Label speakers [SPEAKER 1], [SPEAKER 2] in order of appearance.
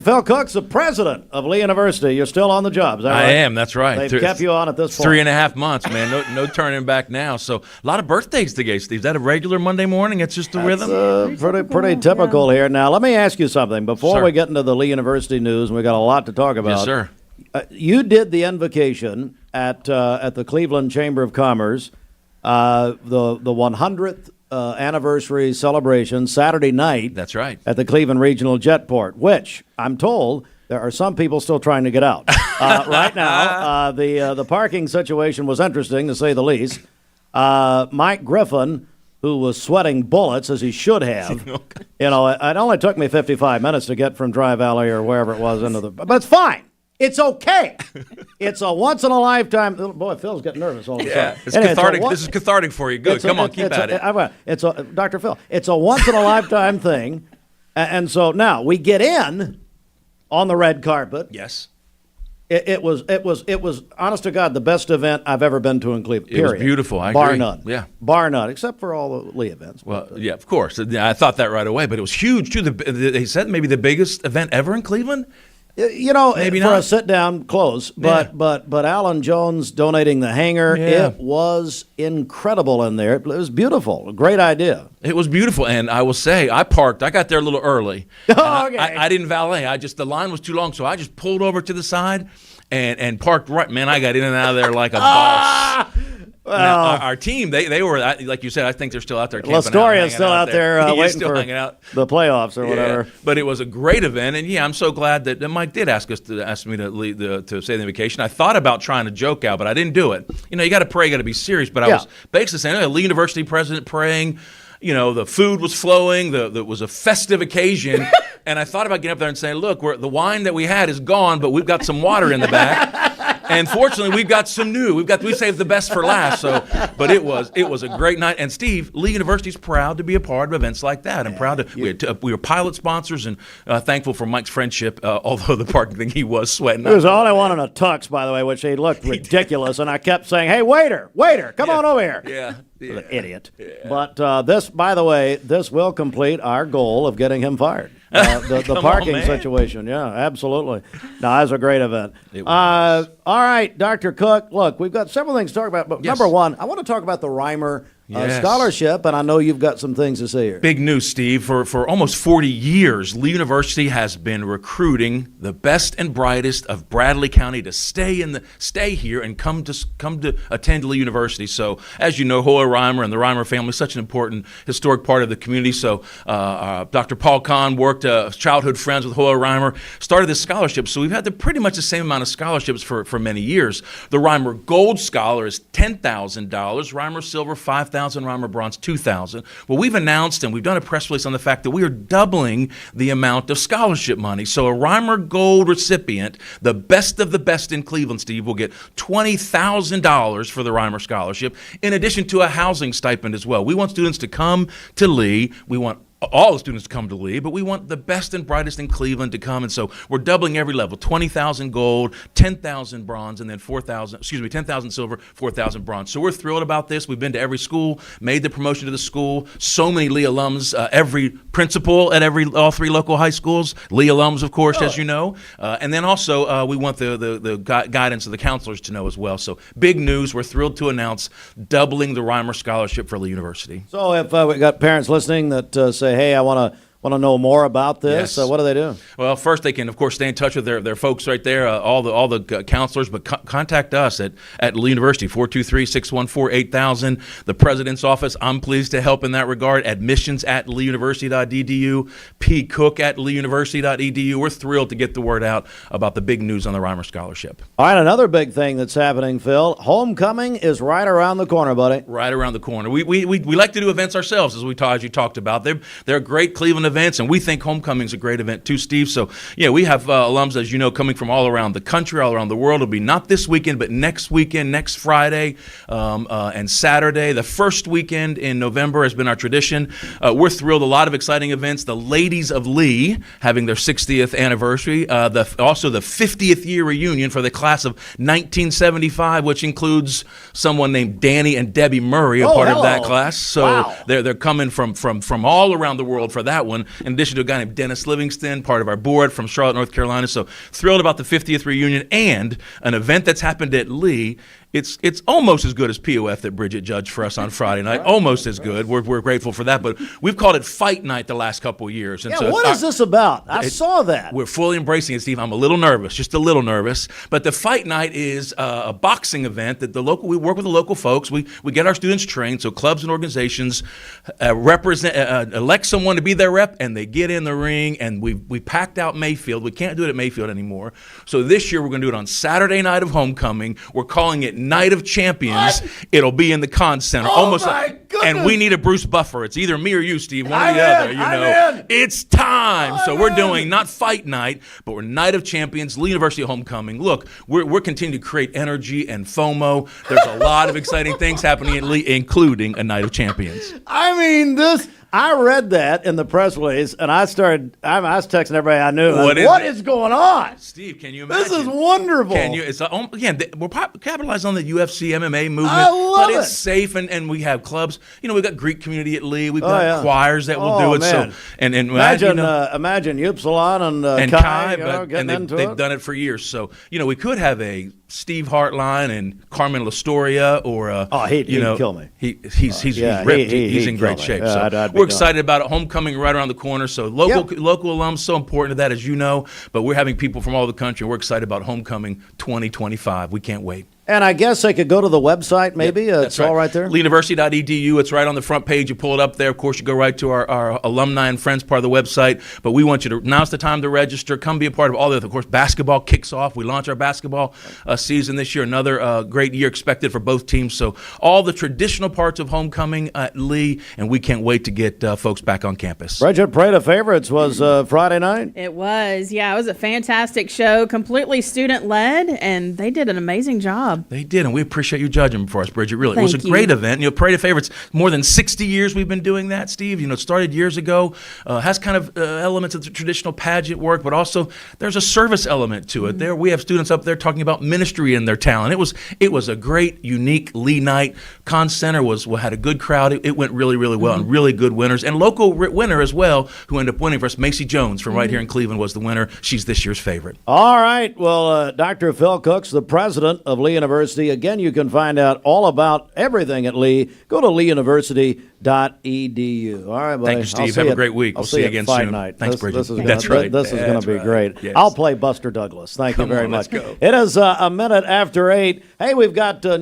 [SPEAKER 1] Phil Cook's the president of Lee University. You're still on the job, is that right?
[SPEAKER 2] I am, that's right.
[SPEAKER 1] They've kept you on at this point.
[SPEAKER 2] 3.5 months, man. No turning back now. So a lot of birthdays today, Steve. Is that a regular Monday morning? It's just the rhythm?
[SPEAKER 1] Pretty typical here. Now, let me ask you something. Before we get into the Lee University news, and we got a lot to talk about.
[SPEAKER 2] Yes, sir.
[SPEAKER 1] You did the invocation at the Cleveland Chamber of Commerce, the 100th anniversary celebration Saturday night.
[SPEAKER 2] That's right.
[SPEAKER 1] At the Cleveland Regional Jetport, which I'm told there are some people still trying to get out. Right now, the parking situation was interesting, to say the least. Mike Griffin, who was sweating bullets, as he should have. It only took me 55 minutes to get from Dry Valley or wherever it was into the... But it's fine. It's okay. It's a once-in-a-lifetime... Boy, Phil's getting nervous all of a sudden.
[SPEAKER 2] It's cathartic. This is cathartic for you. Good. Come on, keep at
[SPEAKER 1] it. Dr. Phil, it's a once-in-a-lifetime thing. And so now we get in on the red carpet.
[SPEAKER 2] Yes.
[SPEAKER 1] It was, honest to God, the best event I've ever been to in Cleveland, period.
[SPEAKER 2] It was beautiful, I
[SPEAKER 1] Bar
[SPEAKER 2] agree.
[SPEAKER 1] none.
[SPEAKER 2] Yeah.
[SPEAKER 1] Bar none, except for all the Lee events.
[SPEAKER 2] Well, yeah, of course. I thought that right away, but it was huge, too. They said maybe the biggest event ever in Cleveland?
[SPEAKER 1] Maybe for a sit-down, close. But Alan Jones donating the hangar, it was incredible in there. It was beautiful. A great idea.
[SPEAKER 2] It was beautiful, and I will say, I got there a little early.
[SPEAKER 1] Oh, okay.
[SPEAKER 2] I didn't valet. The line was too long, so I just pulled over to the side and parked right. Man, I got in and out of there like a boss.
[SPEAKER 1] Well,
[SPEAKER 2] now, our team, they were, like you said, I think they're still out there camping
[SPEAKER 1] Lastoria's still out there waiting
[SPEAKER 2] still
[SPEAKER 1] for
[SPEAKER 2] hanging out.
[SPEAKER 1] The playoffs or whatever.
[SPEAKER 2] But it was a great event, and I'm so glad that Mike did ask me to say the invocation. I thought about trying to joke out, but I didn't do it. You got to pray, you got to be serious. But I was basically saying, Lee University president praying. The food was flowing. It was a festive occasion. And I thought about getting up there and saying, look, the wine that we had is gone, but we've got some water in the back. And fortunately, we've got some new. We saved the best for last. But it was a great night. And Steve, Lee University's proud to be a part of events like that. I'm proud to. We were pilot sponsors and thankful for Mike's friendship. Although the parking thing, he was sweating.
[SPEAKER 1] He was all I wanted a tux, by the way, which he looked ridiculous. And I kept saying, "Hey, waiter, come on over here."
[SPEAKER 2] Yeah.
[SPEAKER 1] Idiot. Yeah. But this, by the way, this will complete our goal of getting him fired. The parking situation. Yeah, absolutely. No, that was a great event. All right, Dr. Cook, look, we've got several things to talk about. But number one, I want to talk about the Reimer scholarship, and I know you've got some things to say here.
[SPEAKER 2] Big news, Steve. For almost 40 years, Lee University has been recruiting the best and brightest of Bradley County to stay here and come to attend Lee University. So, as you know, Hoyle Reimer and the Reimer family, such an important historic part of the community. So, Dr. Paul Kahn worked childhood friends with Hoyle Reimer, started this scholarship. So we've had pretty much the same amount of scholarships for many years. The Reimer Gold Scholar is $10,000, Reimer Silver $5,000. Reimer Bronze $2,000. Well, we've announced and we've done a press release on the fact that we are doubling the amount of scholarship money. So a Reimer Gold recipient, the best of the best in Cleveland, Steve, will get $20,000 for the Reimer Scholarship, in addition to a housing stipend as well. We want students to come to Lee. We want all the students to come to Lee, but we want the best and brightest in Cleveland to come, and so we're doubling every level: 20,000 gold, 10,000 bronze, and then 10,000 silver, 4,000 bronze. So we're thrilled about this. We've been to every school, made the promotion to the school. So many Lee alums, every principal at all three local high schools, Lee alums, of course, as you know, and then also we want the guidance of the counselors to know as well. So big news. We're thrilled to announce doubling the Reimer Scholarship for Lee University.
[SPEAKER 1] So if we got parents listening that say, hey, I want to know more about this, what do they do?
[SPEAKER 2] Well, first they can, of course, stay in touch with their folks right there, all the counselors, but contact us at Lee University, 423-614-8000. The president's office, I'm pleased to help in that regard. Admissions at leeuniversity.edu, pcook@leeuniversity.edu. We're thrilled to get the word out about the big news on the Reimer Scholarship.
[SPEAKER 1] All right, another big thing that's happening, Phil. Homecoming is right around the corner, buddy.
[SPEAKER 2] Right around the corner. We like to do events ourselves, as you talked about. They're great Cleveland events, and we think homecoming's a great event too, Steve. So, we have alums, as you know, coming from all around the country, all around the world. It'll be not this weekend, but next weekend, next Friday and Saturday. The first weekend in November has been our tradition. We're thrilled. A lot of exciting events. The Ladies of Lee having their 60th anniversary. Also the 50th year reunion for the class of 1975, which includes someone named Danny and Debbie Murray, a part of that class. So they're coming from all around the world for that one. and in addition to a guy named Dennis Livingston, part of our board from Charlotte, North Carolina. So thrilled about the 50th reunion and an event that's happened at Lee. It's almost as good as POF that Bridget judged for us on Friday night. Almost as good. We're grateful for that. But we've called it Fight Night the last couple of years. And
[SPEAKER 1] Yeah, what is this about? I saw that.
[SPEAKER 2] We're fully embracing it, Steve. I'm a little nervous, just a little nervous. But the Fight Night is a boxing event that we work with the local folks. We get our students trained, so clubs and organizations elect someone to be their rep, and they get in the ring. And we packed out Mayfield. We can't do it at Mayfield anymore. So this year we're going to do it on Saturday night of homecoming. We're calling it Night of Champions.
[SPEAKER 1] What?
[SPEAKER 2] It'll be in the Con Center.
[SPEAKER 1] Oh, my goodness.
[SPEAKER 2] And we need a Bruce Buffer. It's either me or you, Steve, one or the
[SPEAKER 1] I'm
[SPEAKER 2] other.
[SPEAKER 1] in.
[SPEAKER 2] You
[SPEAKER 1] I'm
[SPEAKER 2] know,
[SPEAKER 1] in.
[SPEAKER 2] it's time. So
[SPEAKER 1] I'm
[SPEAKER 2] we're
[SPEAKER 1] in.
[SPEAKER 2] doing not Fight Night, but we're Night of Champions, Lee University Homecoming. Look, we're continuing to create energy and FOMO. There's a lot of exciting things happening at Lee, including a Night of Champions.
[SPEAKER 1] I mean, I read that in the press release, and I was texting everybody I knew. What is going on?
[SPEAKER 2] Steve, can you imagine?
[SPEAKER 1] This is wonderful.
[SPEAKER 2] Can you? It's again, we're capitalizing on the UFC MMA movement,
[SPEAKER 1] I love
[SPEAKER 2] but it's
[SPEAKER 1] it.
[SPEAKER 2] safe, and we have clubs. You know, we've got Greek community at Lee. We've
[SPEAKER 1] Oh,
[SPEAKER 2] got
[SPEAKER 1] yeah.
[SPEAKER 2] choirs that will
[SPEAKER 1] Oh,
[SPEAKER 2] do it.
[SPEAKER 1] man.
[SPEAKER 2] So and
[SPEAKER 1] Imagine,
[SPEAKER 2] you know,
[SPEAKER 1] imagine Upsilon and
[SPEAKER 2] and
[SPEAKER 1] Kai,
[SPEAKER 2] Kai,
[SPEAKER 1] getting
[SPEAKER 2] and
[SPEAKER 1] into
[SPEAKER 2] they've
[SPEAKER 1] it.
[SPEAKER 2] done it for years. So you know, we could have a Steve Hartline and Carmen Lastoria, or
[SPEAKER 1] he'd
[SPEAKER 2] you know,
[SPEAKER 1] kill me.
[SPEAKER 2] He's
[SPEAKER 1] yeah,
[SPEAKER 2] ripped.
[SPEAKER 1] he'd
[SPEAKER 2] He's in
[SPEAKER 1] kill
[SPEAKER 2] great
[SPEAKER 1] me.
[SPEAKER 2] shape.
[SPEAKER 1] Yeah,
[SPEAKER 2] So
[SPEAKER 1] I'd be
[SPEAKER 2] we're
[SPEAKER 1] gone.
[SPEAKER 2] excited about it. Homecoming right around the corner. So local alums so important to that, as you know. But we're having people from all over the country. We're excited about Homecoming 2025. We can't wait.
[SPEAKER 1] And I guess they could go to the website, maybe. It's all right there.
[SPEAKER 2] LeeUniversity.edu. It's right on the front page. You pull it up there. Of course, you go right to our alumni and friends part of the website. But we want you to, now's the time to register. Come be a part of all the other. Of course, basketball kicks off. We launch our basketball season this year. Another great year expected for both teams. So all the traditional parts of homecoming at Lee, and we can't wait to get folks back on campus.
[SPEAKER 1] Bridget, Parade of Favorites was Friday night.
[SPEAKER 3] It was. Yeah, it was a fantastic show, completely student-led, and they did an amazing job.
[SPEAKER 2] They did, and we appreciate you judging for us, Bridget. Really, it was a
[SPEAKER 3] Thank you.
[SPEAKER 2] great event. You know, Parade of Favorites, more than 60 years we've been doing that, Steve. You know, it started years ago. Has kind of elements of the traditional pageant work, but also there's a service element to it. There, we have students up there talking about ministry and their talent. It was a great, unique Lee night. Con Center had a good crowd. It went really, really well, and really good winners, and local winner as well, who ended up winning for us. Macy Jones from right here in Cleveland was the winner. She's this year's favorite.
[SPEAKER 1] All right. Well, Dr. Phil Cooks, the president of Lee University. Again, you can find out all about everything at Lee. Go to leeuniversity.edu. All right, buddy.
[SPEAKER 2] Thank you, Steve.
[SPEAKER 1] I'll see
[SPEAKER 2] Have
[SPEAKER 1] you
[SPEAKER 2] a great week.
[SPEAKER 1] I'll
[SPEAKER 2] We'll
[SPEAKER 1] see
[SPEAKER 2] see you
[SPEAKER 1] at
[SPEAKER 2] again
[SPEAKER 1] Fight
[SPEAKER 2] soon.
[SPEAKER 1] Night.
[SPEAKER 2] Thanks,
[SPEAKER 1] This
[SPEAKER 2] Bridget.
[SPEAKER 1] is gonna,
[SPEAKER 2] That's right.
[SPEAKER 1] This is going to be
[SPEAKER 2] That's
[SPEAKER 1] great.
[SPEAKER 2] right. Yes.
[SPEAKER 1] I'll play Buster Douglas. Thank you
[SPEAKER 2] Come
[SPEAKER 1] very
[SPEAKER 2] on,
[SPEAKER 1] much.
[SPEAKER 2] let's go.
[SPEAKER 1] It is a minute after 8. Hey, we've got news.